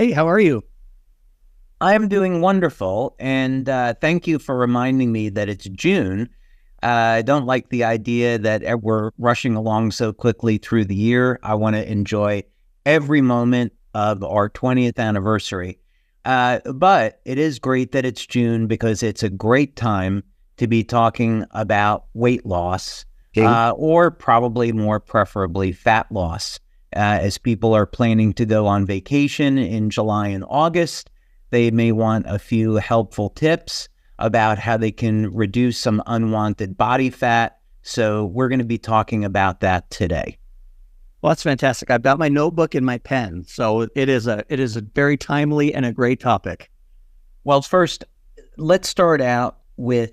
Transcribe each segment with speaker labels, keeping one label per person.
Speaker 1: Hey, how are you?
Speaker 2: I'm doing wonderful, and thank you for reminding me that it's June. I don't like the idea that we're rushing along so quickly through the year. I want to enjoy every moment of our 20th anniversary. But it is great that it's June because it's a great time to be talking about weight loss,
Speaker 1: Okay.
Speaker 2: or probably more preferably fat loss. As people are planning to go on vacation in July and August, they may want a few helpful tips about how they can reduce some unwanted body fat. So we're going to be talking about that today.
Speaker 1: Well, that's fantastic. I've got my notebook and my pen, so it is a very timely and a great topic.
Speaker 2: Well, first, let's start out with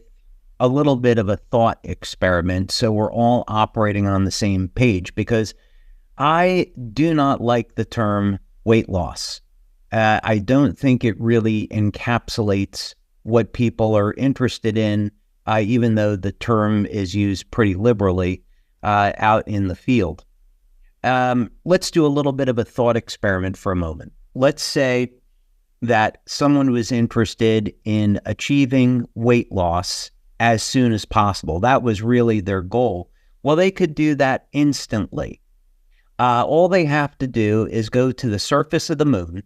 Speaker 2: a little bit of a thought experiment so we're all operating on the same page, because I do not like the term weight loss. I don't think it really encapsulates what people are interested in, even though the term is used pretty liberally out in the field. Let's do a little bit of a thought experiment for a moment. Let's say that someone was interested in achieving weight loss as soon as possible. That was really their goal. Well, they could do that instantly. All they have to do is go to the surface of the moon,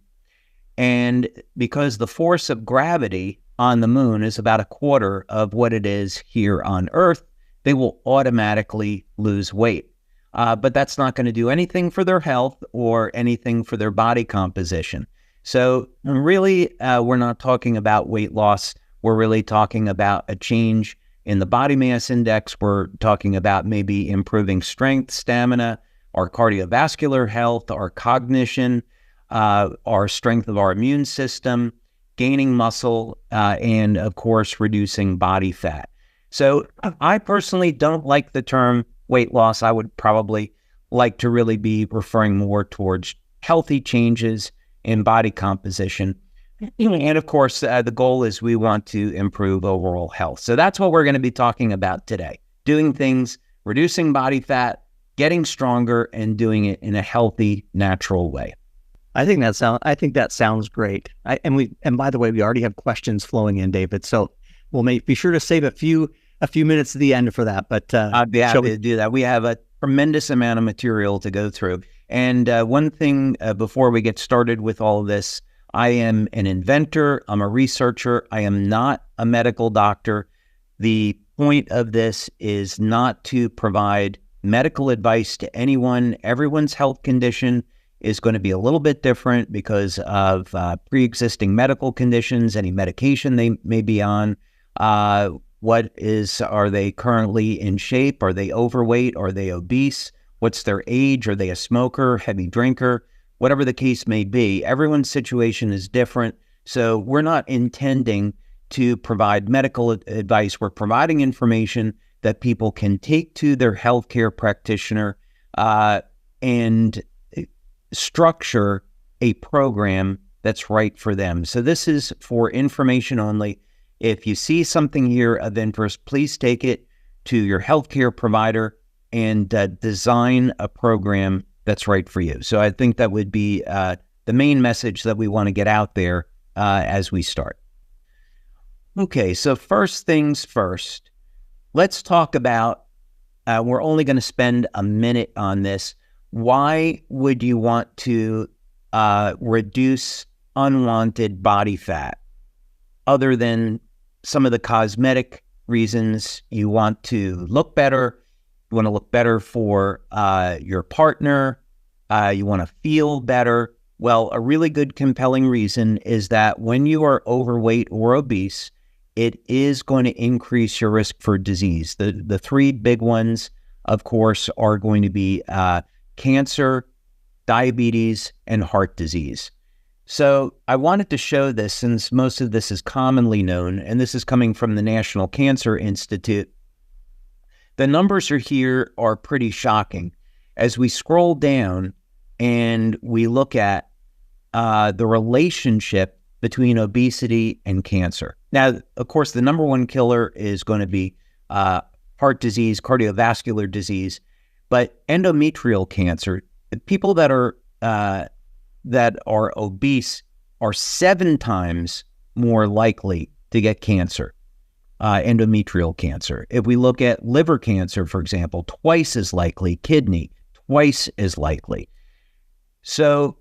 Speaker 2: and because the force of gravity on the moon is about a quarter of what it is here on Earth, they will automatically lose weight. But that's not going to do anything for their health or anything for their body composition. So really, we're not talking about weight loss. We're really talking about a change in the body mass index. We're talking about maybe improving strength, stamina, our cardiovascular health, our cognition, our strength of our immune system, gaining muscle, and of course, reducing body fat. So I personally don't like the term weight loss. I would probably like to really be referring more towards healthy changes in body composition. And of course, the goal is we want to improve overall health. So that's what we're going to be talking about today. Doing things, reducing body fat, getting stronger, and doing it in a healthy, natural way.
Speaker 1: I think that sounds great. And by the way, we already have questions flowing in, David. So we'll be sure to save a few minutes at the end for that. But
Speaker 2: I'd be happy to do that. We have a tremendous amount of material to go through. And one thing before we get started with all of this, I am an inventor. I'm a researcher. I am not a medical doctor. The point of this is not to provide medical advice to anyone. Everyone's health condition is going to be a little bit different because of pre-existing medical conditions, any medication they may be on. Are they currently in shape? Are they overweight? Are they obese? What's their age? Are they a smoker, heavy drinker? Whatever the case may be, everyone's situation is different. So we're not intending to provide medical advice. We're providing information that people can take to their healthcare practitioner and structure a program that's right for them. So this is for information only. If you see something here of interest, please take it to your healthcare provider and design a program that's right for you. So I think that would be the main message that we want to get out there as we start. Okay, so first things first. Let's talk about, we're only going to spend a minute on this. Why would you want to reduce unwanted body fat other than some of the cosmetic reasons? You want to look better. You want to look better for your partner. You want to feel better. Well, a really good compelling reason is that when you are overweight or obese, it is going to increase your risk for disease. The three big ones, of course, are going to be cancer, diabetes, and heart disease. So I wanted to show this since most of this is commonly known, and this is coming from the National Cancer Institute. The numbers here are pretty shocking. As we scroll down and we look at the relationship between obesity and cancer. Now, of course, the number one killer is going to be heart disease, cardiovascular disease, but endometrial cancer, people that are obese are 7 times more likely to get cancer, endometrial cancer. If we look at liver cancer, for example, twice as likely, kidney, twice as likely. So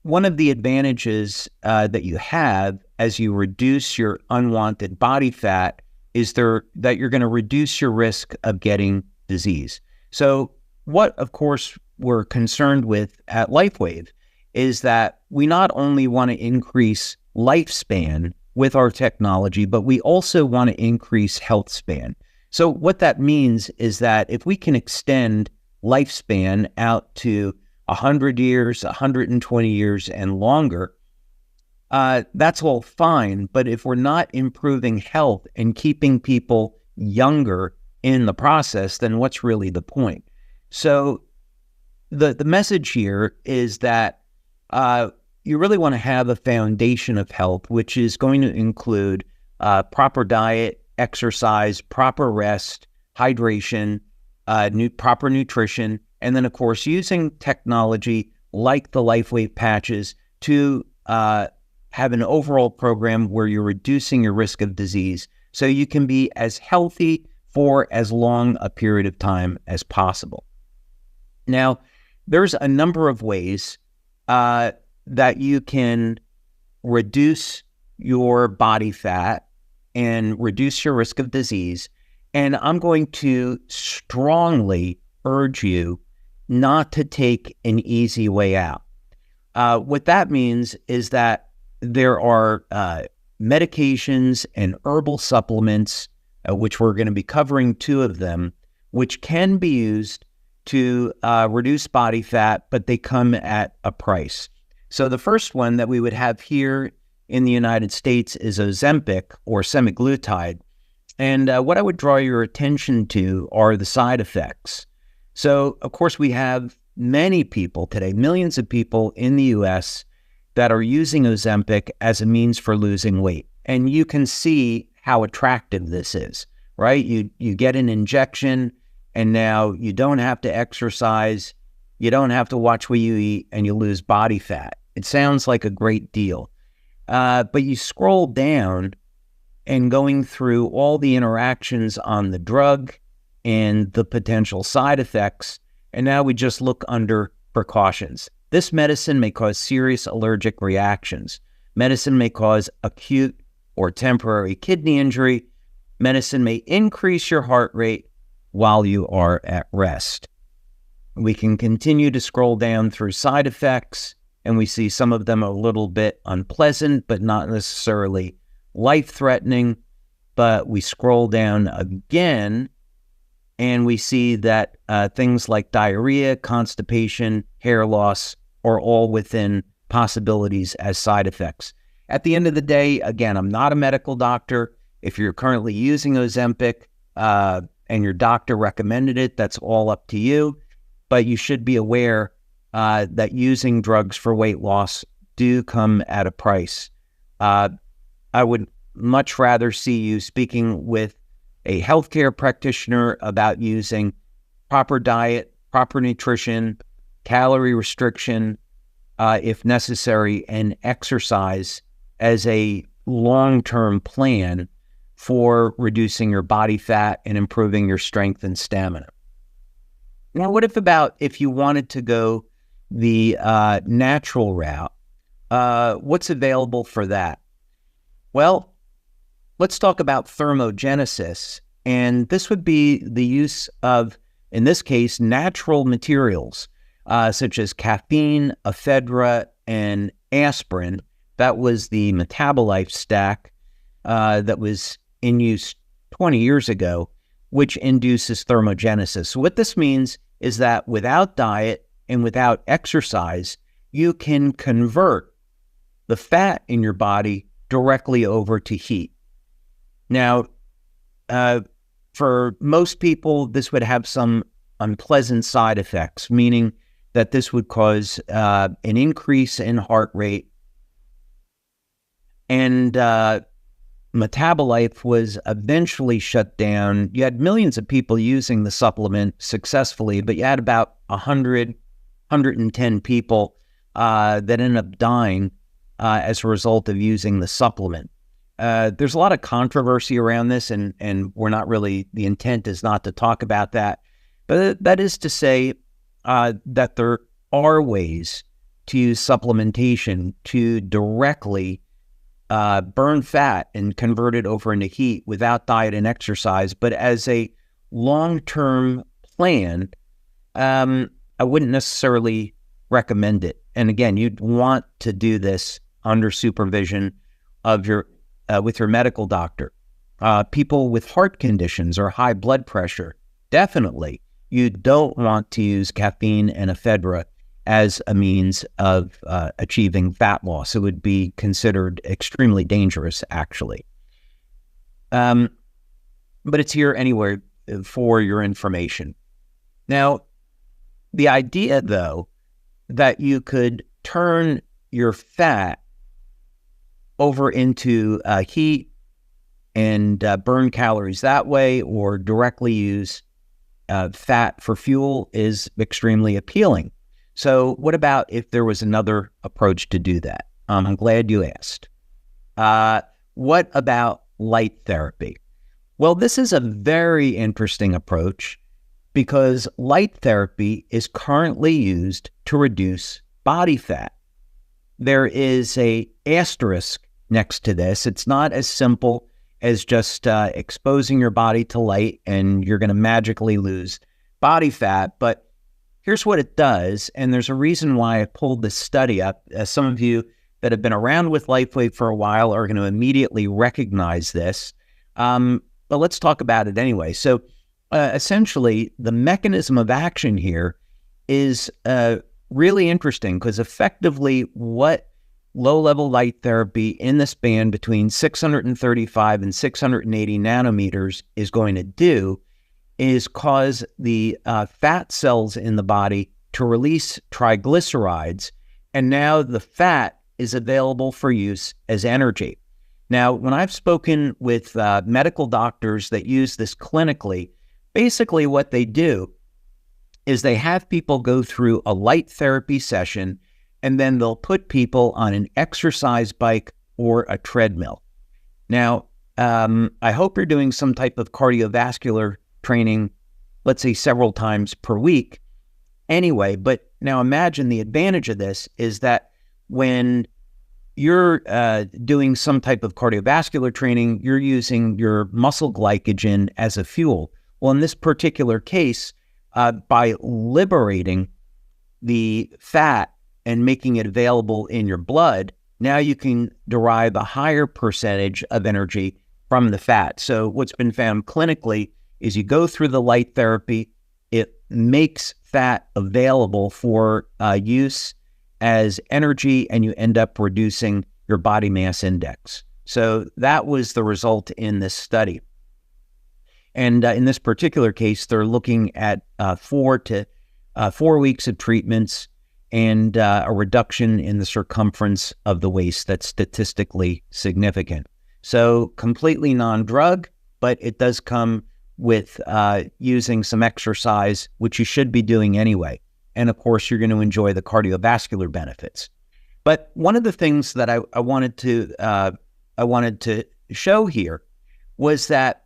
Speaker 2: one of the advantages that you have as you reduce your unwanted body fat is that you're going to reduce your risk of getting disease. So what, of course, we're concerned with at LifeWave is that we not only want to increase lifespan with our technology, but we also want to increase health span. So what that means is that if we can extend lifespan out to 100 years, 120 years, and longer, that's all fine. But if we're not improving health and keeping people younger in the process, then what's really the point? So the message here is that you really want to have a foundation of health, which is going to include proper diet, exercise, proper rest, hydration, proper nutrition, and then, of course, using technology like the LifeWave patches to have an overall program where you're reducing your risk of disease so you can be as healthy for as long a period of time as possible. Now, there's a number of ways that you can reduce your body fat and reduce your risk of disease. And I'm going to strongly urge you not to take an easy way out. What that means is that there are medications and herbal supplements, which we're going to be covering 2 of them, which can be used to reduce body fat, but they come at a price. So the first one that we would have here in the United States is Ozempic or semaglutide. And what I would draw your attention to are the side effects. So, of course, we have many people today, millions of people in the U.S. that are using Ozempic as a means for losing weight. And you can see how attractive this is, right? You get an injection, and now you don't have to exercise, you don't have to watch what you eat, and you lose body fat. It sounds like a great deal. But you scroll down and going through all the interactions on the drug and the potential side effects, and now we just look under precautions. This medicine may cause serious allergic reactions. Medicine may cause acute or temporary kidney injury. Medicine may increase your heart rate while you are at rest. We can continue to scroll down through side effects, and we see some of them are a little bit unpleasant, but not necessarily life-threatening. But we scroll down again, and we see that things like diarrhea, constipation, hair loss are all within possibilities as side effects. At the end of the day, again, I'm not a medical doctor. If you're currently using Ozempic and your doctor recommended it, that's all up to you. But you should be aware that using drugs for weight loss do come at a price. I would much rather see you speaking with a healthcare practitioner about using proper diet, proper nutrition, calorie restriction, if necessary, and exercise as a long-term plan for reducing your body fat and improving your strength and stamina. Now, what if you wanted to go the natural route? What's available for that? Well, let's talk about thermogenesis, and this would be the use of, in this case, natural materials such as caffeine, ephedra, and aspirin. That was the metabolite stack that was in use 20 years ago, which induces thermogenesis. So what this means is that without diet and without exercise, you can convert the fat in your body directly over to heat. Now, for most people, this would have some unpleasant side effects, meaning that this would cause an increase in heart rate, and metabolite was eventually shut down. You had millions of people using the supplement successfully, but you had about 100, 110 people that ended up dying as a result of using the supplement. There's a lot of controversy around this, and we're not really, the intent is not to talk about that. But that is to say that there are ways to use supplementation to directly burn fat and convert it over into heat without diet and exercise. But as a long-term plan, I wouldn't necessarily recommend it. And again, you'd want to do this under supervision of your with your medical doctor. People with heart conditions or high blood pressure, definitely you don't want to use caffeine and ephedra as a means of achieving fat loss. It would be considered extremely dangerous, actually. But it's here anyway for your information. Now, the idea, though, that you could turn your fat over into heat and burn calories that way, or directly use fat for fuel, is extremely appealing. So what about if there was another approach to do that? I'm glad you asked. What about light therapy? Well, this is a very interesting approach because light therapy is currently used to reduce body fat. There is an asterisk next to this. It's not as simple as just exposing your body to light and you're going to magically lose body fat. But here's what it does, and there's a reason why I pulled this study up. Some of you that have been around with LifeWave for a while are going to immediately recognize this. But let's talk about it anyway. So essentially, the mechanism of action here is really interesting because effectively what low-level light therapy in this band between 635 and 680 nanometers is going to do is cause the fat cells in the body to release triglycerides, and now the fat is available for use as energy. Now, when I've spoken with medical doctors that use this clinically, basically what they do is they have people go through a light therapy session, and then they'll put people on an exercise bike or a treadmill. Now, I hope you're doing some type of cardiovascular training, let's say several times per week anyway. But now imagine the advantage of this is that when you're doing some type of cardiovascular training, you're using your muscle glycogen as a fuel. Well, in this particular case, by liberating the fat and making it available in your blood, now you can derive a higher percentage of energy from the fat. So what's been found clinically is you go through the light therapy, it makes fat available for use as energy, and you end up reducing your body mass index. So that was the result in this study. And in this particular case, they're looking at 4 weeks of treatments and a reduction in the circumference of the waist that's statistically significant. So completely non-drug, but it does come with using some exercise, which you should be doing anyway. And of course, you're going to enjoy the cardiovascular benefits. But one of the things that I wanted to show here was that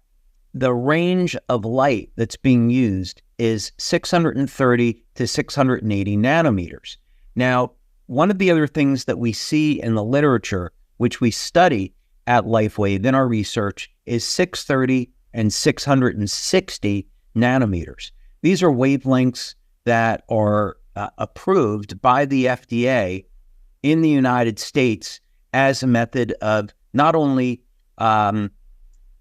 Speaker 2: the range of light that's being used is 630 to 680 nanometers. Now, one of the other things that we see in the literature, which we study at LifeWave in our research, is 630 and 660 nanometers. These are wavelengths that are approved by the FDA in the United States as a method of not only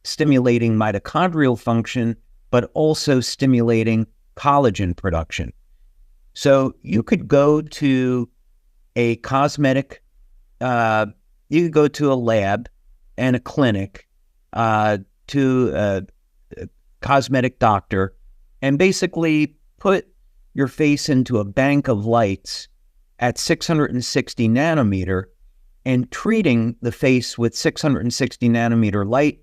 Speaker 2: stimulating mitochondrial function, but also stimulating collagen production. So you could go to a cosmetic, you could go to a lab and a clinic, to a cosmetic doctor, and basically put your face into a bank of lights at 660 nanometer, and treating the face with 660 nanometer light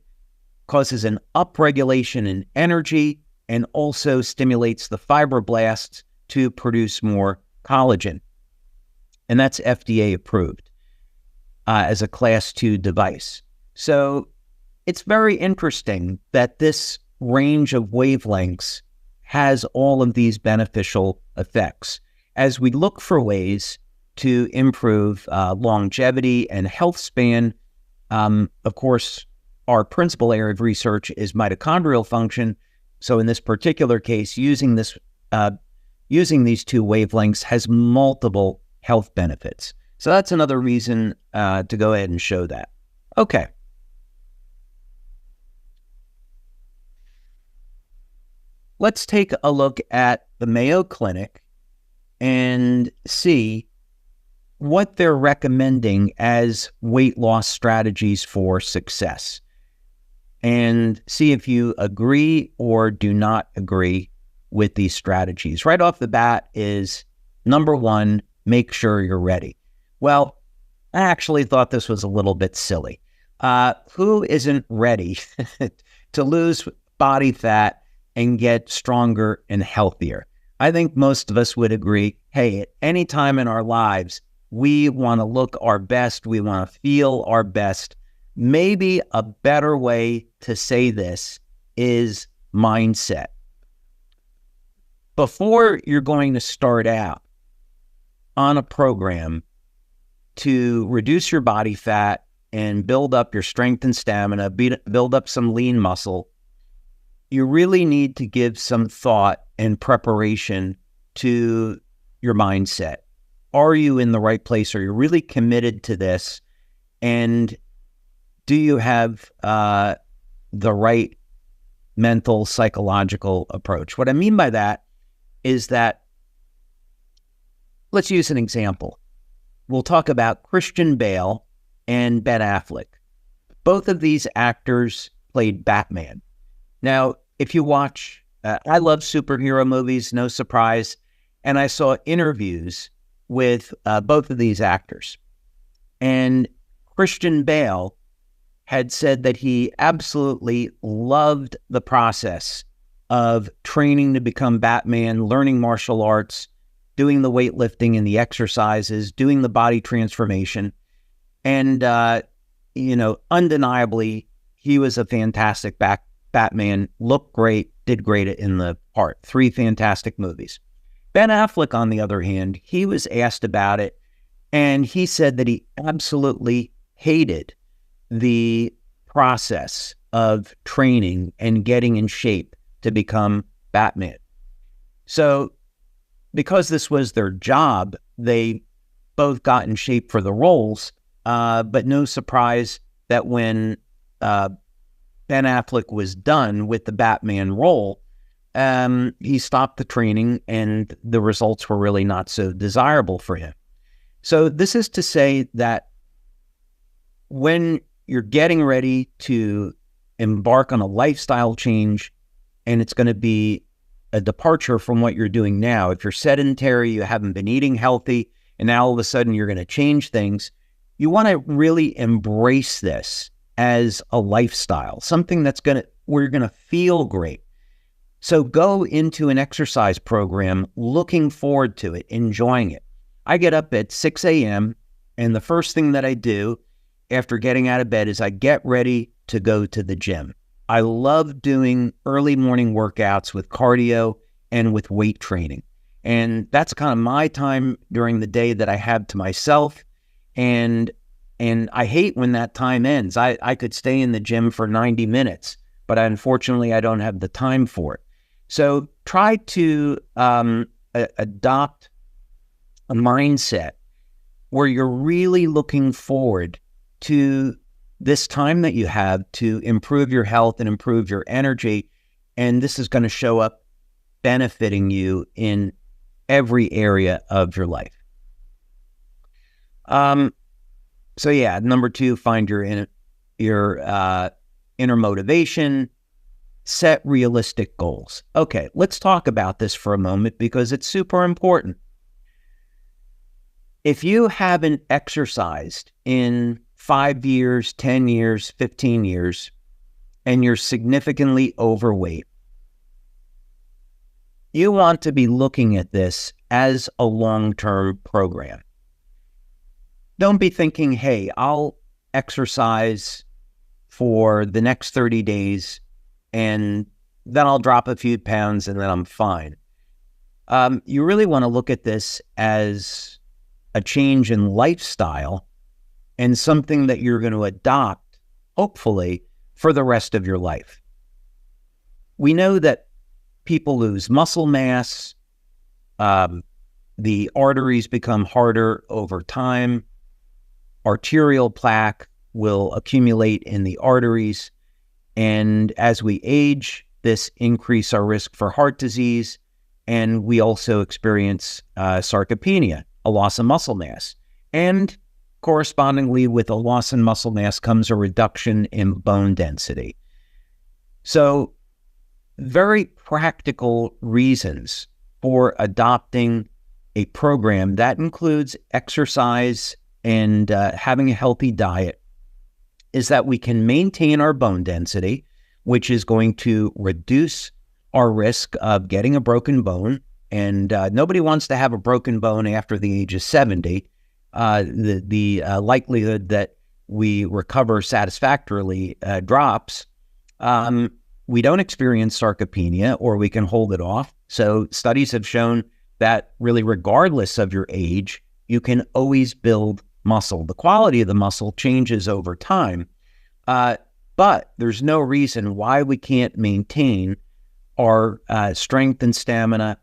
Speaker 2: causes an upregulation in energy and also stimulates the fibroblasts to produce more collagen. And that's FDA approved. as a class 2 device. So it's very interesting that this range of wavelengths has all of these beneficial effects. As we look for ways to improve longevity and health span, of course, our principal area of research is mitochondrial function. So in this particular case, using these 2 wavelengths has multiple health benefits. So that's another reason to go ahead and show that. Okay. Let's take a look at the Mayo Clinic and see what they're recommending as weight loss strategies for success, and see if you agree or do not agree with these strategies. Right off the bat is number 1, make sure you're ready. Well, I actually thought this was a little bit silly. Who isn't ready to lose body fat and get stronger and healthier? I think most of us would agree, hey, at any time in our lives, we want to look our best, we want to feel our best. Maybe a better way to say this is mindset. Before you're going to start out on a program to reduce your body fat and build up your strength and stamina, build up some lean muscle, you really need to give some thought and preparation to your mindset. Are you in the right place? Are you really committed to this? And do you have the right mental, psychological approach? What I mean by that is that, let's use an example. We'll talk about Christian Bale and Ben Affleck. Both of these actors played Batman. Now, if you watch, I love superhero movies, no surprise, and I saw interviews with both of these actors. And Christian Bale had said that he absolutely loved the process of training to become Batman, learning martial arts, doing the weightlifting and the exercises, doing the body transformation. And, undeniably, he was a fantastic Batman, looked great, did great in the part. 3 fantastic movies. Ben Affleck, on the other hand, he was asked about it, and he said that he absolutely hated the process of training and getting in shape to become Batman. So because this was their job, they both got in shape for the roles, but no surprise that when Ben Affleck was done with the Batman role, he stopped the training and the results were really not so desirable for him. So this is to say that when you're getting ready to embark on a lifestyle change and it's going to be a departure from what you're doing now, if you're sedentary, you haven't been eating healthy, and now all of a sudden you're going to change things, you want to really embrace this as a lifestyle, something where you're going to feel great. So go into an exercise program looking forward to it, enjoying it. I get up at 6 a.m. and the first thing that I do after getting out of bed is I get ready to go to the gym. I love doing early morning workouts with cardio and with weight training. And that's kind of my time during the day that I have to myself. And I hate when that time ends. I could stay in the gym for 90 minutes, but unfortunately I don't have the time for it. So try to adopt a mindset where you're really looking forward to this time that you have to improve your health and improve your energy. And this is going to show up benefiting you in every area of your life. So yeah, number 2, find your inner motivation, set realistic goals. Okay, let's talk about this for a moment because it's super important. If you haven't exercised in 5 years, 10 years, 15 years, and you're significantly overweight, you want to be looking at this as a long-term program. don't be thinking, hey, I'll exercise for the next 30 days and then I'll drop a few pounds and then I'm fine. You really want to look at this as a change in lifestyle and something that you're going to adopt, hopefully, for the rest of your life. We know that people lose muscle mass, the arteries become harder over time, arterial plaque will accumulate in the arteries, and as we age, this increases our risk for heart disease, and we also experience sarcopenia, a loss of muscle mass. And correspondingly with a loss in muscle mass comes a reduction in bone density. So very practical reasons for adopting a program that includes exercise and having a healthy diet is that we can maintain our bone density, which is going to reduce our risk of getting a broken bone. And nobody wants to have a broken bone after the age of 70. The likelihood that we recover satisfactorily drops. We don't experience sarcopenia, or we can hold it off. So studies have shown that really regardless of your age, you can always build muscle. The quality of the muscle changes over time, but there's no reason why we can't maintain our strength and stamina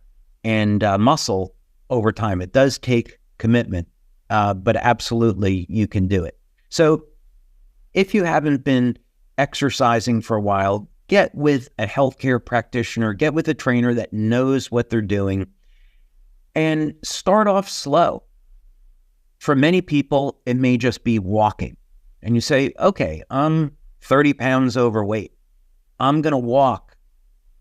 Speaker 2: and muscle over time. It does take commitment, but absolutely you can do it. So if you haven't been exercising for a while, get with a healthcare practitioner, get with a trainer that knows what they're doing, and start off slow. For many people, it may just be walking. And you say, okay, I'm 30 pounds overweight. I'm going to walk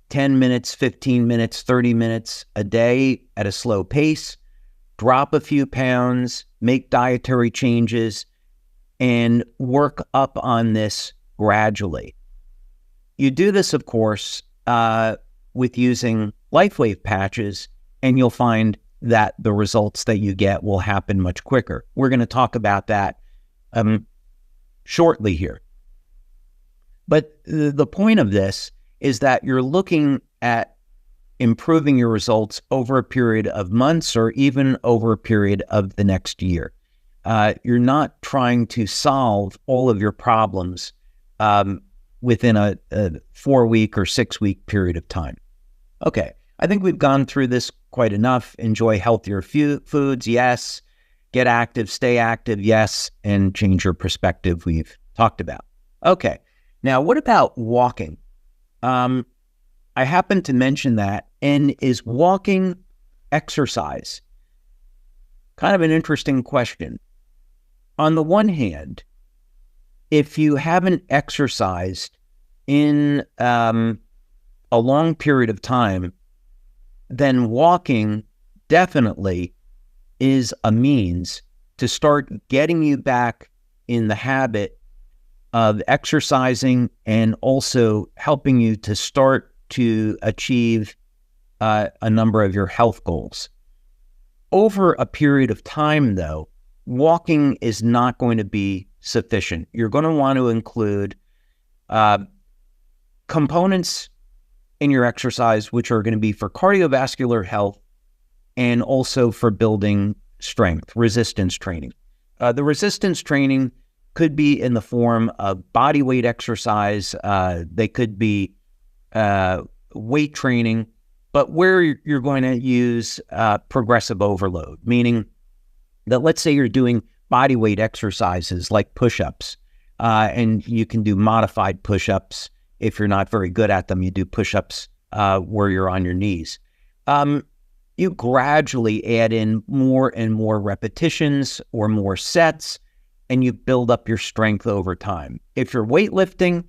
Speaker 2: 10 minutes, 15 minutes, 30 minutes a day at a slow pace, drop a few pounds, make dietary changes, and work up on this gradually. You do this, of course, with using LifeWave patches, and you'll find that the results that you get will happen much quicker. We're going to talk about that shortly here. But the point of this is that you're looking at improving your results over a period of months or even over a period of the next year. You're not trying to solve all of your problems within a 4-week or 6-week period of time. Okay, I think we've gone through this quite enough. Enjoy healthier foods, yes. Get active, stay active, yes. And change your perspective, we've talked about. Okay, now what about walking? I happen to mention that, and is walking exercise? Kind of an interesting question. On the one hand, if you haven't exercised in a long period of time, then walking definitely is a means to start getting you back in the habit of exercising and also helping you to start to achieve a number of your health goals. Over a period of time, though, walking is not going to be sufficient. You're going to want to include components in your exercise, which are going to be for cardiovascular health and also for building strength, resistance training. The resistance training could be in the form of body weight exercise. They could be weight training, but where you're going to use progressive overload, meaning that let's say you're doing body weight exercises like push-ups, and you can do modified push-ups. If you're not very good at them, you do push-ups where you're on your knees. You gradually add in more and more repetitions or more sets, and you build up your strength over time. If you're weightlifting,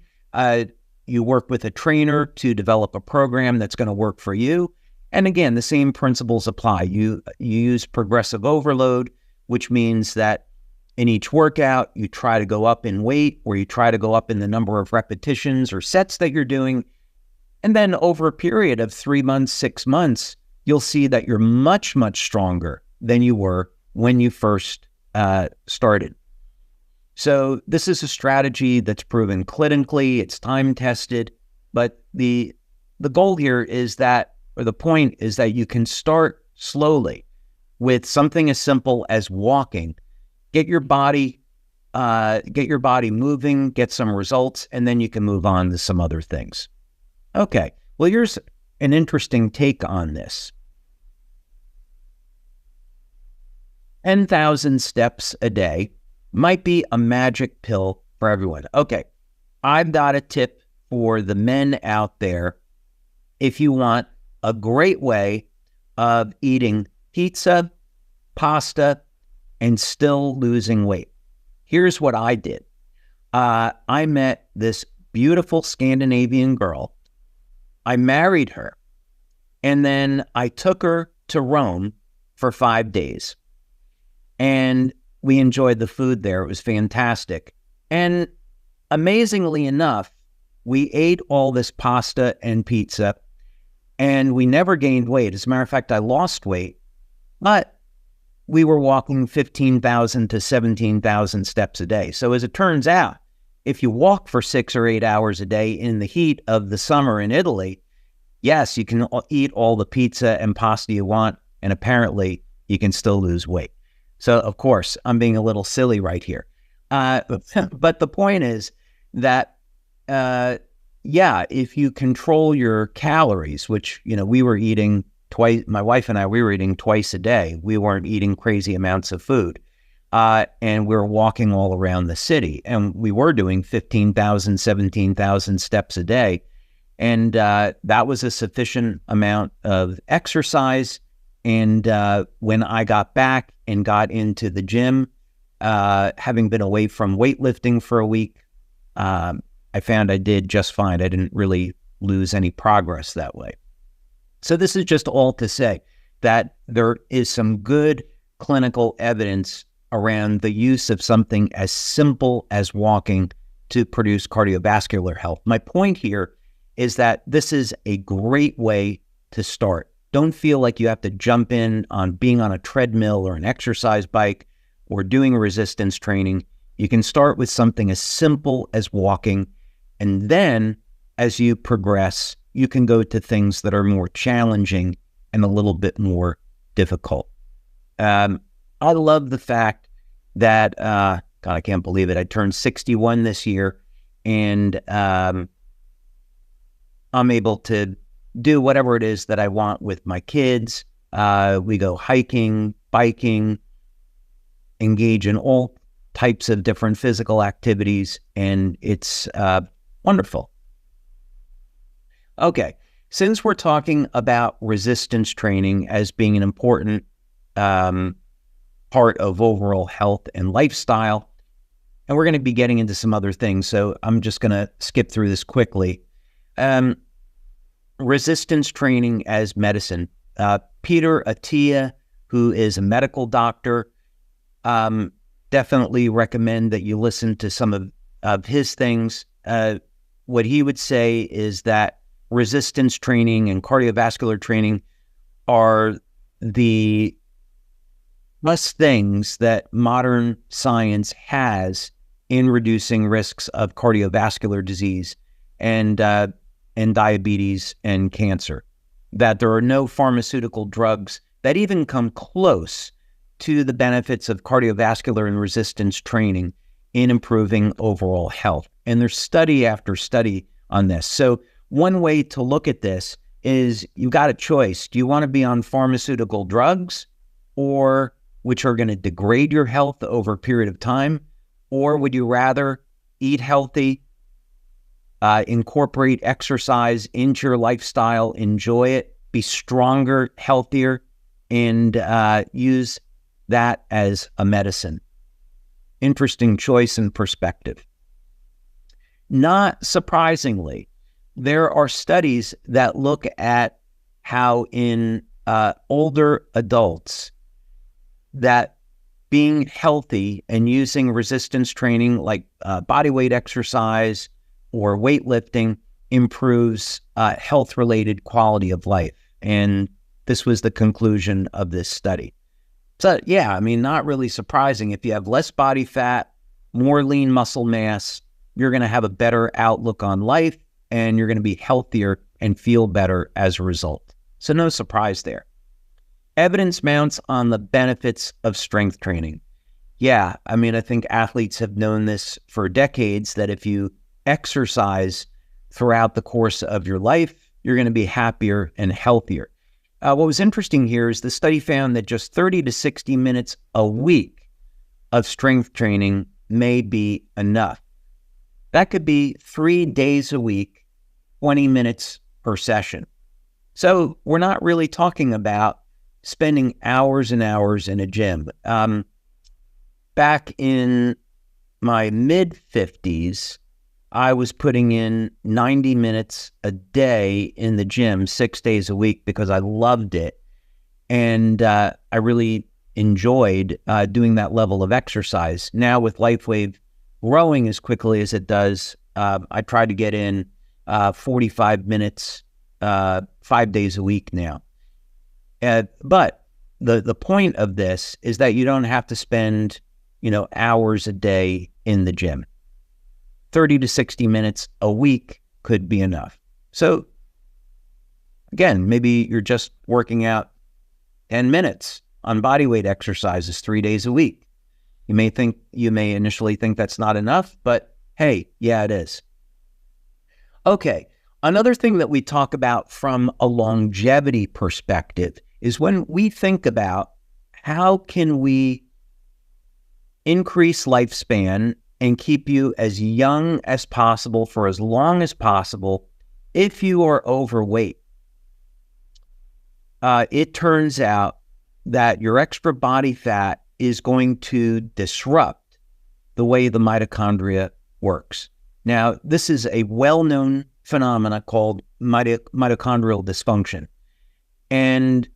Speaker 2: you work with a trainer to develop a program that's going to work for you. And again, the same principles apply. You use progressive overload, which means that in each workout, you try to go up in weight, or you try to go up in the number of repetitions or sets that you're doing. And then over a period of 3 months, 6 months, you'll see that you're much, much stronger than you were when you first started. So this is a strategy that's proven clinically, it's time tested, but the goal here is that, or the point is that you can start slowly with something as simple as walking. Get your body moving, get some results, and then you can move on to some other things. Okay, well, here's an interesting take on this. 10,000 steps a day might be a magic pill for everyone. Okay, I've got a tip for the men out there. If you want a great way of eating pizza, pasta, and still losing weight. Here's what I did. I met this beautiful Scandinavian girl. I married her, and then I took her to Rome for 5 days. And we enjoyed the food there. It was fantastic. And amazingly enough, we ate all this pasta and pizza, and we never gained weight. As a matter of fact, I lost weight, but we were walking 15,000 to 17,000 steps a day. So as it turns out, if you walk for 6 or 8 hours a day in the heat of the summer in Italy, yes, you can eat all the pizza and pasta you want, and apparently you can still lose weight. So, of course, I'm being a little silly right here. But the point is that, if you control your calories, which, we were eating twice, my wife and I, we were eating twice a day. We weren't eating crazy amounts of food. And we were walking all around the city. And we were doing 15,000, 17,000 steps a day. And that was a sufficient amount of exercise. And when I got back and got into the gym, having been away from weightlifting for a week, I found I did just fine. I didn't really lose any progress that way. So this is just all to say that there is some good clinical evidence around the use of something as simple as walking to produce cardiovascular health. My point here is that this is a great way to start. Don't feel like you have to jump in on being on a treadmill or an exercise bike or doing resistance training. You can start with something as simple as walking, and then as you progress, you can go to things that are more challenging and a little bit more difficult. I love the fact that, God, I can't believe it, I turned 61 this year, and I'm able to do whatever it is that I want with my kids. We go hiking, biking, engage in all types of different physical activities, and it's wonderful. Okay, since we're talking about resistance training as being an important part of overall health and lifestyle, and we're going to be getting into some other things, so I'm just going to skip through this quickly. Resistance training as medicine. Peter Attia, who is a medical doctor, definitely recommend that you listen to some of his things. What he would say is that resistance training and cardiovascular training are the best things that modern science has in reducing risks of cardiovascular disease and diabetes and cancer. That there are no pharmaceutical drugs that even come close to the benefits of cardiovascular and resistance training in improving overall health. And there's study after study on this. So one way to look at this is you got a choice. Do you want to be on pharmaceutical drugs, or which are going to degrade your health over a period of time? Or would you rather eat healthy, incorporate exercise into your lifestyle, enjoy it, be stronger, healthier, and use that as a medicine? Interesting choice and perspective. Not surprisingly, there are studies that look at how in older adults that being healthy and using resistance training like body weight exercise or weightlifting improves health-related quality of life. And this was the conclusion of this study. So yeah, I mean, not really surprising. If you have less body fat, more lean muscle mass, you're going to have a better outlook on life, and you're going to be healthier and feel better as a result. So no surprise there. Evidence mounts on the benefits of strength training. Yeah, I mean, I think athletes have known this for decades, that if you exercise throughout the course of your life, you're going to be happier and healthier. What was interesting here is the study found that just 30 to 60 minutes a week of strength training may be enough. That could be 3 days a week, 20 minutes per session. So we're not really talking about spending hours and hours in a gym. Back in my mid-50s, I was putting in 90 minutes a day in the gym 6 days a week because I loved it. And I really enjoyed doing that level of exercise. Now with LifeWave growing as quickly as it does, I try to get in 45 minutes 5 days a week now. But the point of this is that you don't have to spend, hours a day in the gym. 30 to 60 minutes a week could be enough. So again, maybe you're just working out 10 minutes on bodyweight exercises 3 days a week. You may initially think that's not enough, but hey, yeah, it is. Okay. Another thing that we talk about from a longevity perspective is when we think about how can we increase lifespan and keep you as young as possible for as long as possible if you are overweight. It turns out that your extra body fat is going to disrupt the way the mitochondria works. Now, this is a well-known phenomena called mitochondrial dysfunction. And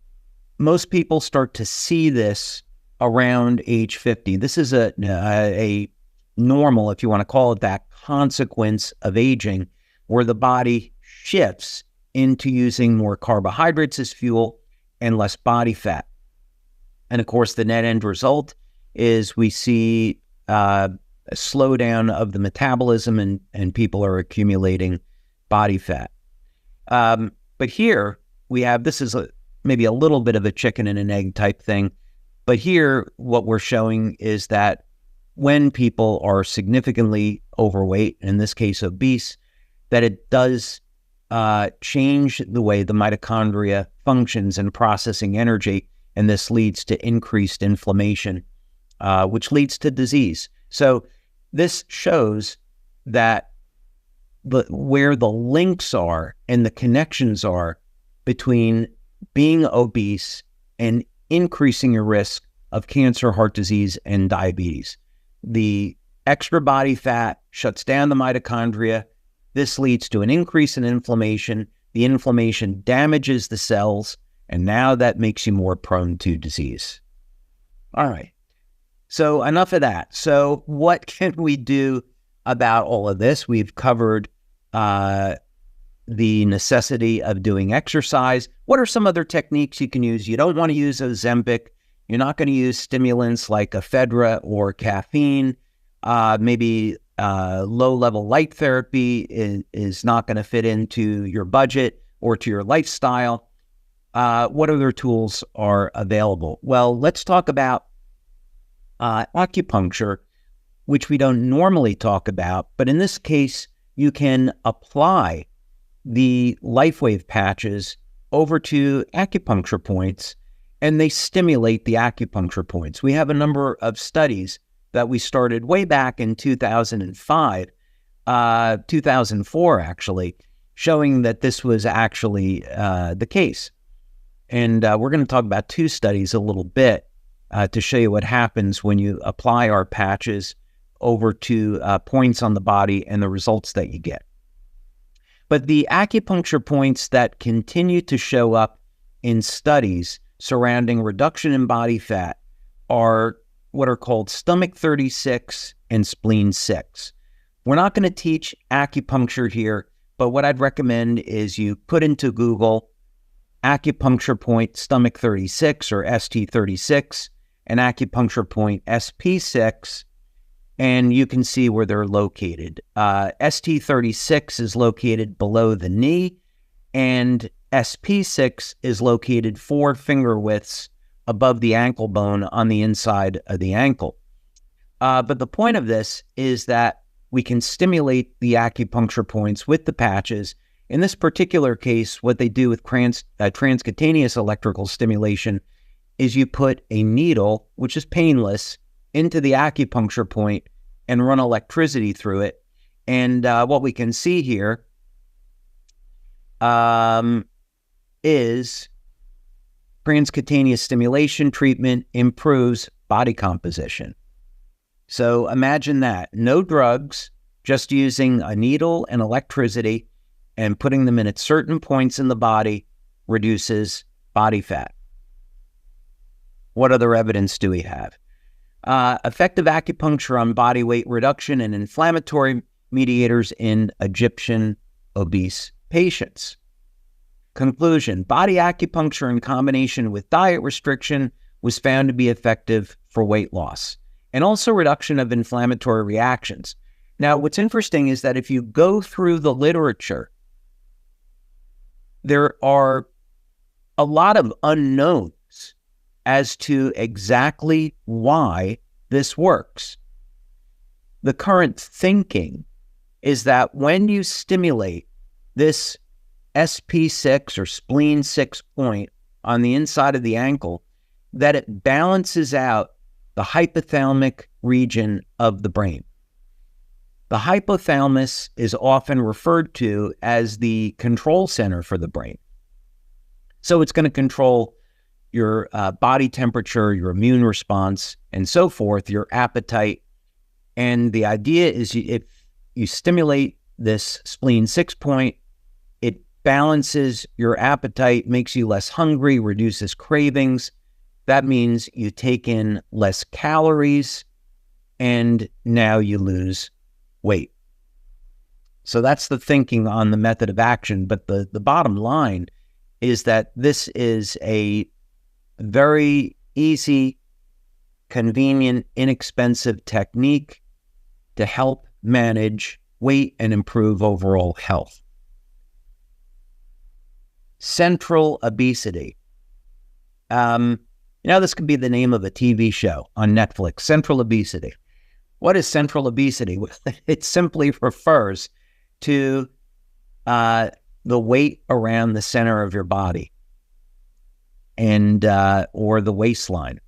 Speaker 2: most people start to see this around age 50. This is a normal, if you want to call it that, consequence of aging, where the body shifts into using more carbohydrates as fuel and less body fat. And of course, the net end result is we see a slowdown of the metabolism and people are accumulating body fat. But here we have, this is maybe a little bit of a chicken and an egg type thing. But here, what we're showing is that when people are significantly overweight, in this case obese, that it does change the way the mitochondria functions in processing energy, and this leads to increased inflammation, which leads to disease. So this shows that where the links are and the connections are between being obese and increasing your risk of cancer, heart disease, and diabetes. The extra body fat shuts down the mitochondria. This leads to an increase in inflammation. The inflammation damages the cells, and now that makes you more prone to disease. All right. So enough of that. So what can we do about all of this? We've covered the necessity of doing exercise. What are some other techniques you can use? You don't want to use Ozempic. You're not going to use stimulants like ephedra or caffeine. Maybe low-level light therapy is not going to fit into your budget or to your lifestyle. What other tools are available? Well, let's talk about acupuncture, which we don't normally talk about. But in this case, you can apply the LifeWave patches over to acupuncture points, and they stimulate the acupuncture points. We have a number of studies that we started way back in 2005, 2004 actually, showing that this was actually the case. And we're going to talk about 2 studies a little bit to show you what happens when you apply our patches over to points on the body and the results that you get. But the acupuncture points that continue to show up in studies surrounding reduction in body fat are what are called stomach 36 and spleen 6. We're not going to teach acupuncture here, but what I'd recommend is you put into Google acupuncture point stomach 36 or ST36, an acupuncture point, SP6, and you can see where they're located. ST36 is located below the knee, and SP6 is located 4 finger widths above the ankle bone on the inside of the ankle. But the point of this is that we can stimulate the acupuncture points with the patches. In this particular case, what they do with transcutaneous electrical stimulation is you put a needle, which is painless, into the acupuncture point and run electricity through it. And what we can see here is transcutaneous stimulation treatment improves body composition. So imagine that. No drugs, just using a needle and electricity and putting them in at certain points in the body reduces body fat. What other evidence do we have? Effective acupuncture on body weight reduction and inflammatory mediators in Egyptian obese patients. Conclusion: body acupuncture in combination with diet restriction was found to be effective for weight loss and also reduction of inflammatory reactions. Now, what's interesting is that if you go through the literature, there are a lot of unknowns as to exactly why this works. The current thinking is that when you stimulate this SP6 or spleen 6 point on the inside of the ankle, that it balances out the hypothalamic region of the brain. The hypothalamus is often referred to as the control center for the brain. So it's going to control your body temperature, your immune response, and so forth, your appetite. And the idea is if you stimulate this spleen 6 point, it balances your appetite, makes you less hungry, reduces cravings. That means you take in less calories, and now you lose weight. So that's the thinking on the method of action. But the bottom line is that this is a very easy, convenient, inexpensive technique to help manage weight and improve overall health. Central obesity. This could be the name of a TV show on Netflix, Central Obesity. What is central obesity? It simply refers to the weight around the center of your body and or the waistline.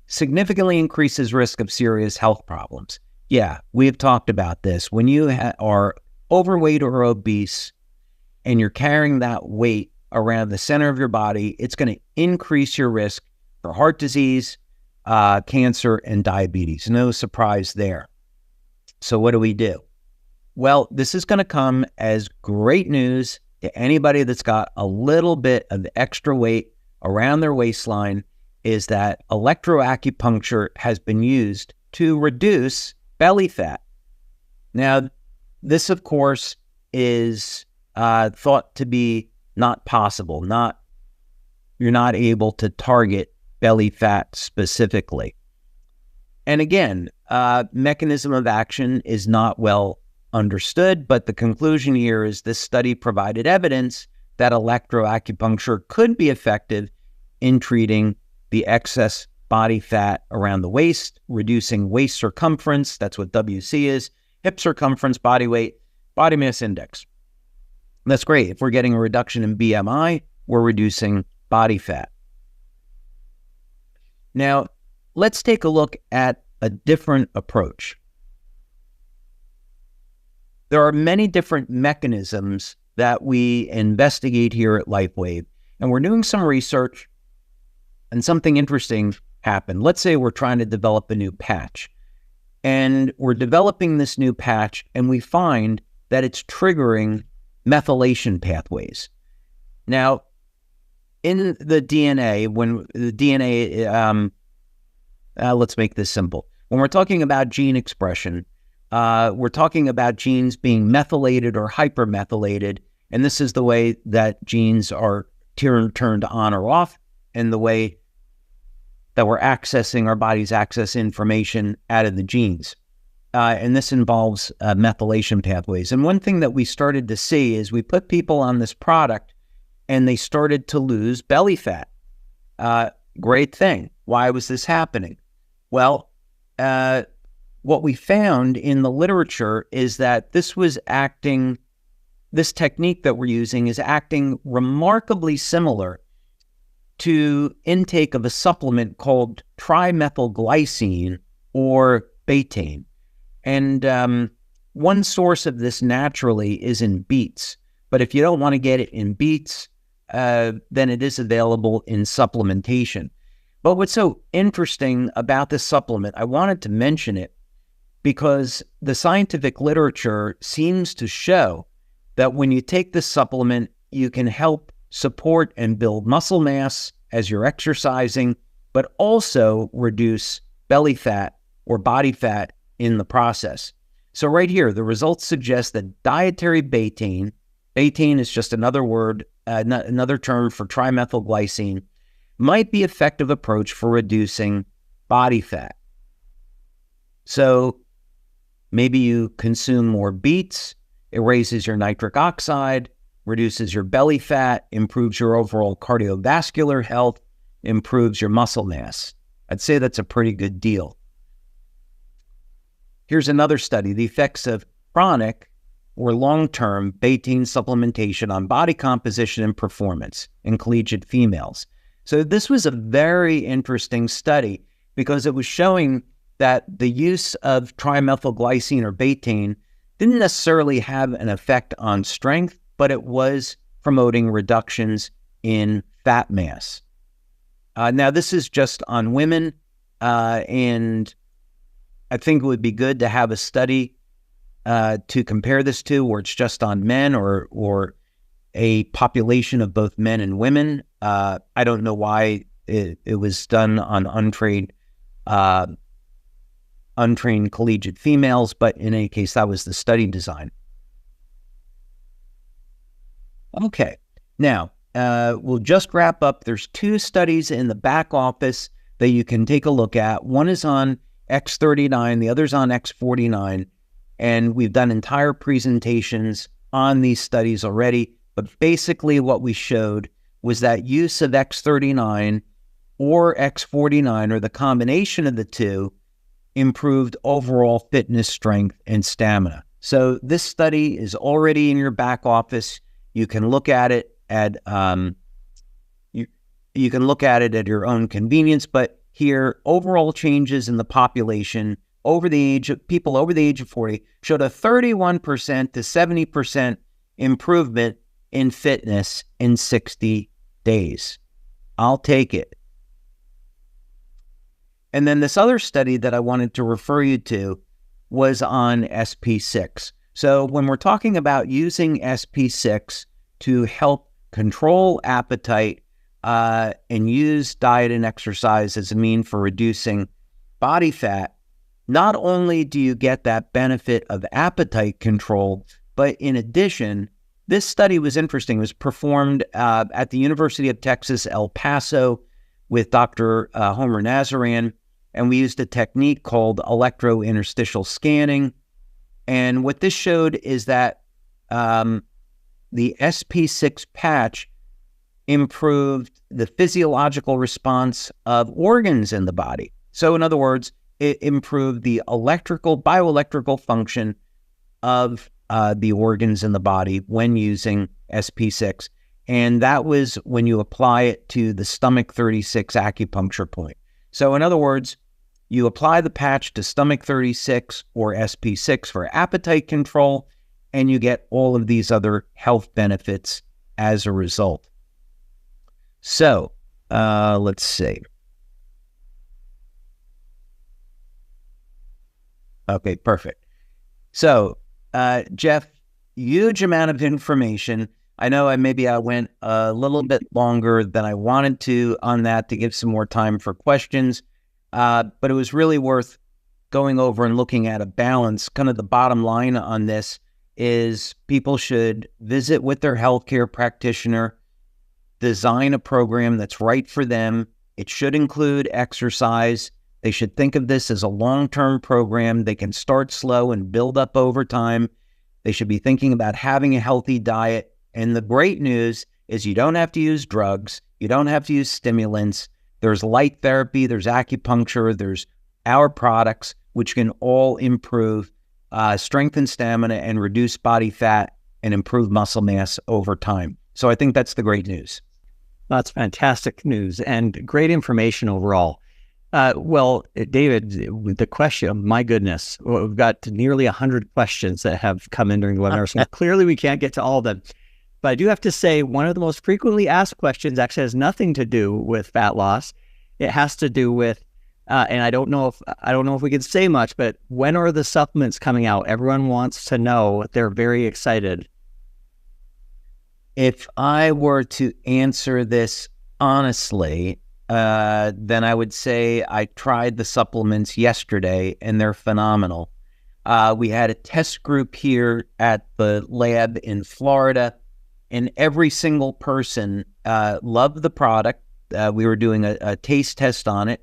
Speaker 2: Significantly increases risk of serious health problems. Yeah, we have talked about this. When you are overweight or obese and you're carrying that weight around the center of your body, it's going to increase your risk for heart disease, cancer, and diabetes. No surprise there. So what do we do? Well, this is going to come as great news to anybody that's got a little bit of extra weight around their waistline, is that electroacupuncture has been used to reduce belly fat. Now, this, of course, is thought to be not possible. You're not able to target belly fat specifically. And again, mechanism of action is not well understood, but the conclusion here is this study provided evidence that electroacupuncture could be effective in treating the excess body fat around the waist, reducing waist circumference, that's what WC is, hip circumference, body weight, body mass index. That's great. If we're getting a reduction in BMI, we're reducing body fat. Now, let's take a look at a different approach. There are many different mechanisms that we investigate here at LifeWave, and we're doing some research, and something interesting happened. Let's say we're trying to develop a new patch, and we're developing this new patch, and we find that it's triggering methylation pathways. Now, in the DNA, when the DNA, let's make this simple. When we're talking about gene expression, we're talking about genes being methylated or hypermethylated, and this is the way that genes are turned on or off, and the way that we're accessing our body's access information out of the genes. And this involves methylation pathways. And one thing that we started to see is we put people on this product and they started to lose belly fat. Great thing. Why was this happening? Well, what we found in the literature is that this technique that we're using is acting remarkably similar to intake of a supplement called Trimethyl Glycine or betaine. And one source of this naturally is in beets. But if you don't want to get it in beets, then it is available in supplementation. But what's so interesting about this supplement, I wanted to mention it because the scientific literature seems to show that when you take this supplement, you can help support and build muscle mass as you're exercising, but also reduce belly fat or body fat in the process. So right here, the results suggest that dietary betaine is just another word, another term for trimethyl glycine, might be an effective approach for reducing body fat. So maybe you consume more beets, it raises your nitric oxide, reduces your belly fat, improves your overall cardiovascular health, improves your muscle mass. I'd say that's a pretty good deal. Here's another study, the effects of chronic or long-term betaine supplementation on body composition and performance in collegiate females. So this was a very interesting study because it was showing that the use of trimethyl glycine or betaine didn't necessarily have an effect on strength, but it was promoting reductions in fat mass. Now, this is just on women, and I think it would be good to have a study to compare this to, where it's just on men or a population of both men and women. I don't know why it was done on untrained collegiate females, but in any case, that was the study design. Okay, now we'll just wrap up. There's 2 studies in the back office that you can take a look at. One is on X39, the other's on X49, and we've done entire presentations on these studies already. But basically what we showed was that use of X39 or X49, or the combination of the two, improved overall fitness, strength, and stamina. So this study is already in your back office. You can look at it at you can look at it at your own convenience. But here, overall changes in the population people over the age of 40 showed a 31% to 70% improvement in fitness in 60 days. I'll take it. And then this other study that I wanted to refer you to was on SP6. So when we're talking about using SP6 to help control appetite and use diet and exercise as a mean for reducing body fat, not only do you get that benefit of appetite control, but in addition, this study was interesting. It was performed at the University of Texas, El Paso with Dr. Homer Nazaran, and we used a technique called electrointerstitial scanning. And what this showed is that the SP6 patch improved the physiological response of organs in the body. So in other words, it improved the bioelectrical function of the organs in the body when using SP6. And that was when you apply it to the stomach 36 acupuncture point. So in other words, you apply the patch to stomach 36 or SP6 for appetite control, and you get all of these other health benefits as a result. So let's see. Okay, perfect. So Jeff, huge amount of information. I know I went a little bit longer than I wanted to on that to give some more time for questions, but it was really worth going over and looking at a balance. Kind of the bottom line on this is people should visit with their healthcare practitioner, design a program that's right for them, It should include exercise. They should think of this as a long-term program. They can start slow and build up over time. They should be thinking about having a healthy diet. And the great news is you don't have to use drugs. You don't have to use stimulants. There's light therapy, there's acupuncture, there's our products, which can all improve strength and stamina and reduce body fat and improve muscle mass over time. So I think that's the great news.
Speaker 1: That's fantastic news and great information overall. Well, David, the question, my goodness, we've got nearly 100 questions that have come in during the webinar. So clearly we can't get to all of them. But I do have to say one of the most frequently asked questions actually has nothing to do with fat loss. It has to do with, and I don't know if we can say much, but when are the supplements coming out? Everyone wants to know. They're very excited.
Speaker 2: If I were to answer this honestly, then I would say I tried the supplements yesterday and they're phenomenal. We had a test group here at the lab in Florida, and every single person loved the product. We were doing a taste test on it.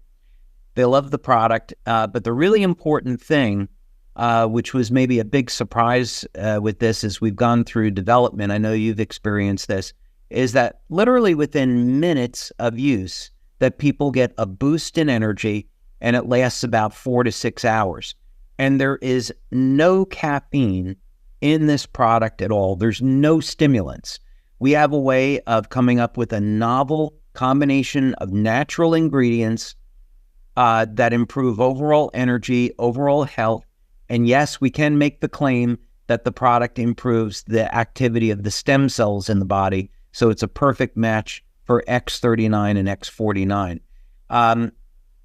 Speaker 2: They loved the product, but the really important thing, which was maybe a big surprise with this as we've gone through development, I know you've experienced this, is that literally within minutes of use, that people get a boost in energy, and it lasts about 4 to 6 hours. And there is no caffeine in this product at all. There's no stimulants. We have a way of coming up with a novel combination of natural ingredients that improve overall energy, overall health. And yes, we can make the claim that the product improves the activity of the stem cells in the body. So it's a perfect match for X39 and X49.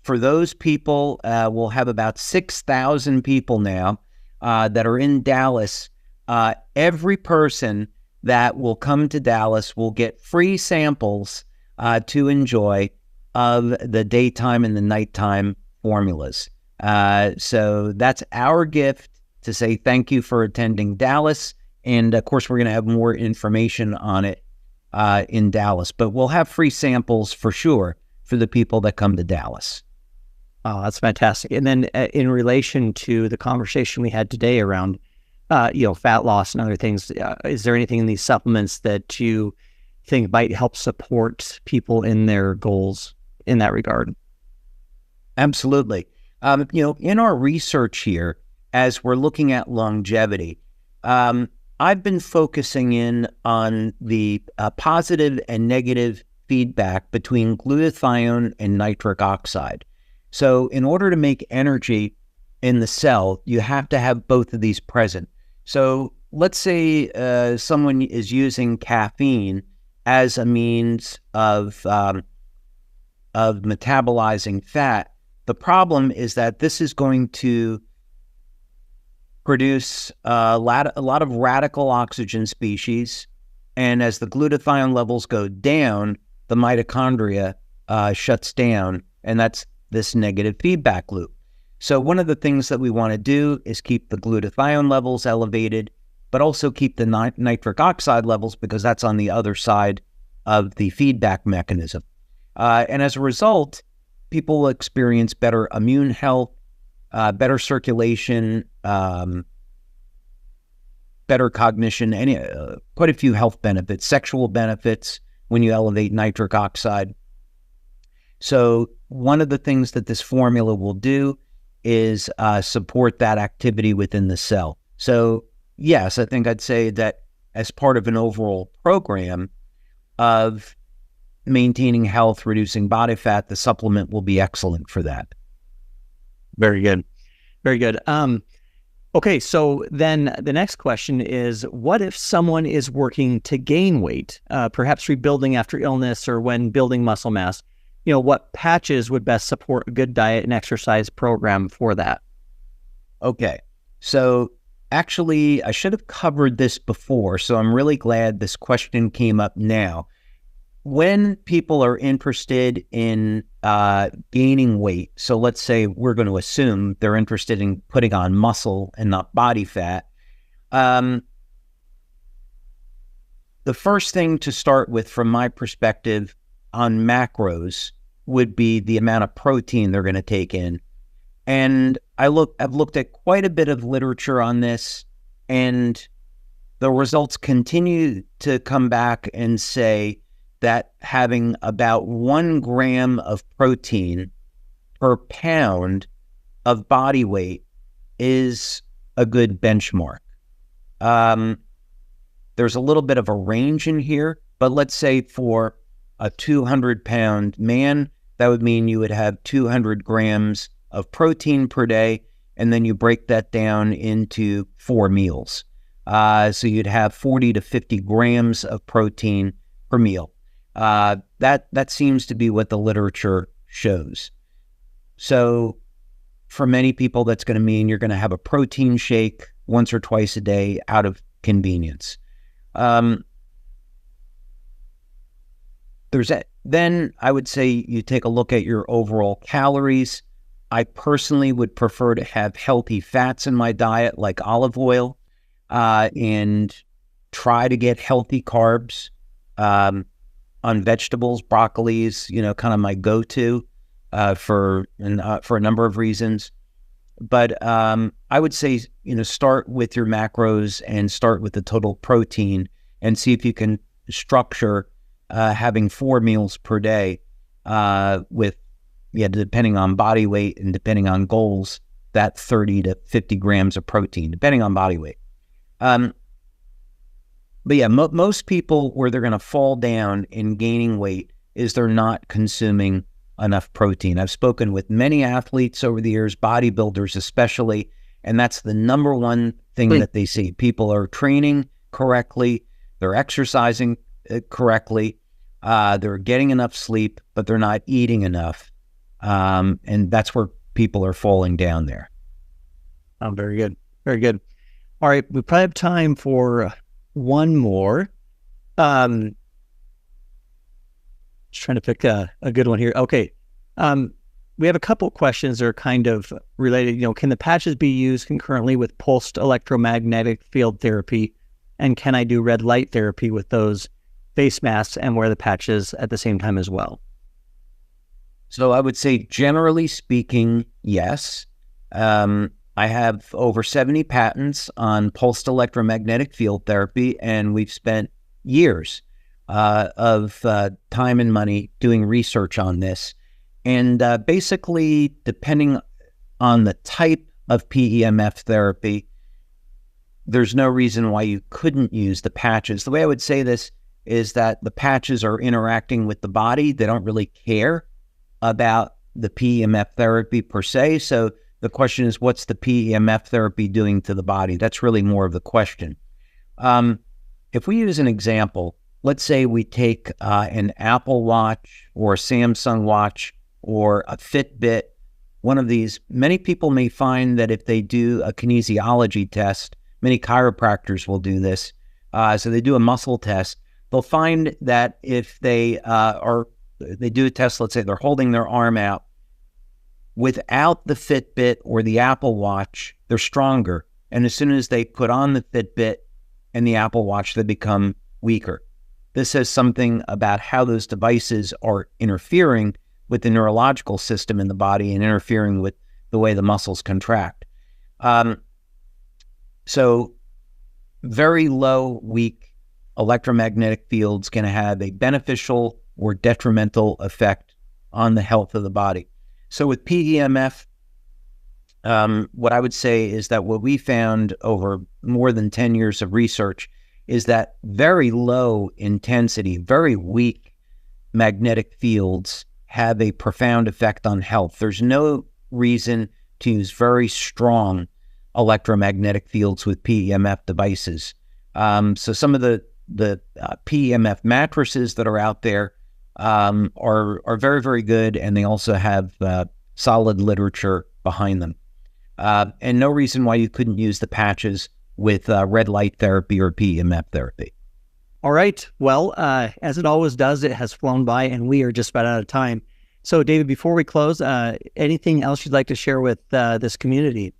Speaker 2: For those people, we'll have about 6,000 people now that are in Dallas. Every person that will come to Dallas will get free samples to enjoy of the daytime and the nighttime formulas. So that's our gift to say thank you for attending Dallas. And of course, we're going to have more information on it in Dallas, but we'll have free samples for sure for the people that come to Dallas.
Speaker 1: Oh, that's fantastic. And then in relation to the conversation we had today around, fat loss and other things, is there anything in these supplements that you think might help support people in their goals in that regard?
Speaker 2: Absolutely. In our research here, as we're looking at longevity, I've been focusing in on the positive and negative feedback between glutathione and nitric oxide. So in order to make energy in the cell, you have to have both of these present. So let's say someone is using caffeine as a means of metabolizing fat. The problem is that this is going to produce a lot of radical oxygen species, and as the glutathione levels go down, the mitochondria shuts down, and that's this negative feedback loop. So one of the things that we want to do is keep the glutathione levels elevated, but also keep the nitric oxide levels, because that's on the other side of the feedback mechanism. And as a result, people will experience better immune health, better circulation, better cognition, and quite a few health benefits, sexual benefits when you elevate nitric oxide. So one of the things that this formula will do is support that activity within the cell. So yes, I think I'd say that as part of an overall program of maintaining health, reducing body fat, the supplement will be excellent for that.
Speaker 1: Very good. Very good. Okay, so then the next question is, what if someone is working to gain weight, perhaps rebuilding after illness or when building muscle mass? What patches would best support a good diet and exercise program for that?
Speaker 2: Okay, so actually, I should have covered this before, so I'm really glad this question came up now. When people are interested in gaining weight, so let's say we're going to assume they're interested in putting on muscle and not body fat, the first thing to start with, from my perspective, on macros would be the amount of protein they're going to take in. And I've looked at quite a bit of literature on this, and the results continue to come back and say that having about 1 gram of protein per pound of body weight is a good benchmark. There's a little bit of a range in here, but let's say for a 200-pound man, that would mean you would have 200 grams of protein per day, and then you break that down into 4 meals. So you'd have 40 to 50 grams of protein per meal. That seems to be what the literature shows. So for many people, that's going to mean you're going to have a protein shake once or twice a day out of convenience. Then I would say you take a look at your overall calories. I personally would prefer to have healthy fats in my diet, like olive oil, and try to get healthy carbs on vegetables. Broccoli's, kind of my go-to for a number of reasons. But I would say, start with your macros and start with the total protein and see if you can structure having 4 meals per day with, depending on body weight and depending on goals, that 30 to 50 grams of protein, depending on body weight. Most people, where they're going to fall down in gaining weight is they're not consuming enough protein. I've spoken with many athletes over the years, bodybuilders especially, and that's the number one thing that they see. People are training correctly, they're exercising correctly, they're getting enough sleep, but they're not eating enough. And that's where people are falling down there.
Speaker 1: Oh, very good. Very good. All right. We probably have time for one more. Just trying to pick a good one here. Okay. We have a couple questions that are kind of related. Can the patches be used concurrently with pulsed electromagnetic field therapy? And can I do red light therapy with those face masks and wear the patches at the same time as well?
Speaker 2: So I would say, generally speaking, yes. I have over 70 patents on pulsed electromagnetic field therapy, and we've spent years of time and money doing research on this. And basically, depending on the type of PEMF therapy, there's no reason why you couldn't use the patches. The way I would say this is that the patches are interacting with the body. They don't really care about the PEMF therapy per se. So the question is, what's the PEMF therapy doing to the body? That's really more of the question. If we use an example, let's say we take an Apple Watch or a Samsung Watch or a Fitbit, one of these. Many people may find that if they do a kinesiology test, many chiropractors will do this. So they do a muscle test. They'll find that if they do a test, let's say they're holding their arm out, without the Fitbit or the Apple Watch, they're stronger. And as soon as they put on the Fitbit and the Apple Watch, they become weaker. This says something about how those devices are interfering with the neurological system in the body and interfering with the way the muscles contract. So very low, weak electromagnetic fields can have a beneficial or detrimental effect on the health of the body. So with PEMF, what I would say is that what we found over more than 10 years of research is that very low intensity, very weak magnetic fields have a profound effect on health. There's no reason to use very strong electromagnetic fields with PEMF devices. So some of the PEMF mattresses that are out there are very, very good, and they also have solid literature behind them. And no reason why you couldn't use the patches with red light therapy or PEMF therapy.
Speaker 1: All right. Well, as it always does, it has flown by, and we are just about out of time. So, David, before we close, anything else you'd like to share with this community?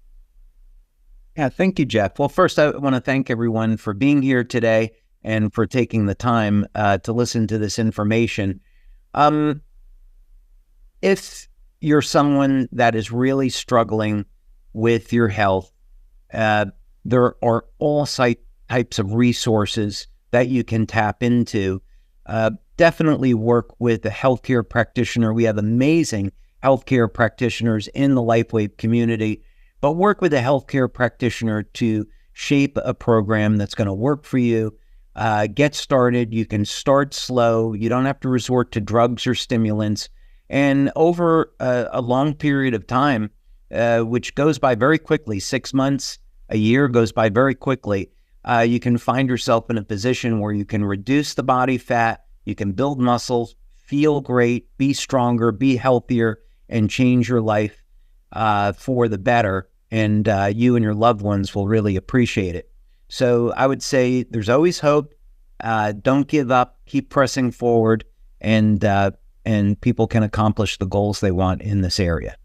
Speaker 2: Yeah, thank you, Jeff. Well, first, I want to thank everyone for being here today and for taking the time to listen to this information. if you're someone that is really struggling with your health, there are all types of resources that you can tap into. Definitely work with a healthcare practitioner. We have amazing healthcare practitioners in the LifeWave community, but work with a healthcare practitioner to shape a program that's going to work for you. Get started. You can start slow. You don't have to resort to drugs or stimulants. And over a long period of time, which goes by very quickly, 6 months, a year goes by very quickly, you can find yourself in a position where you can reduce the body fat, you can build muscles, feel great, be stronger, be healthier, and change your life for the better. And you and your loved ones will really appreciate it. So I would say there's always hope. Don't give up. Keep pressing forward, and people can accomplish the goals they want in this area.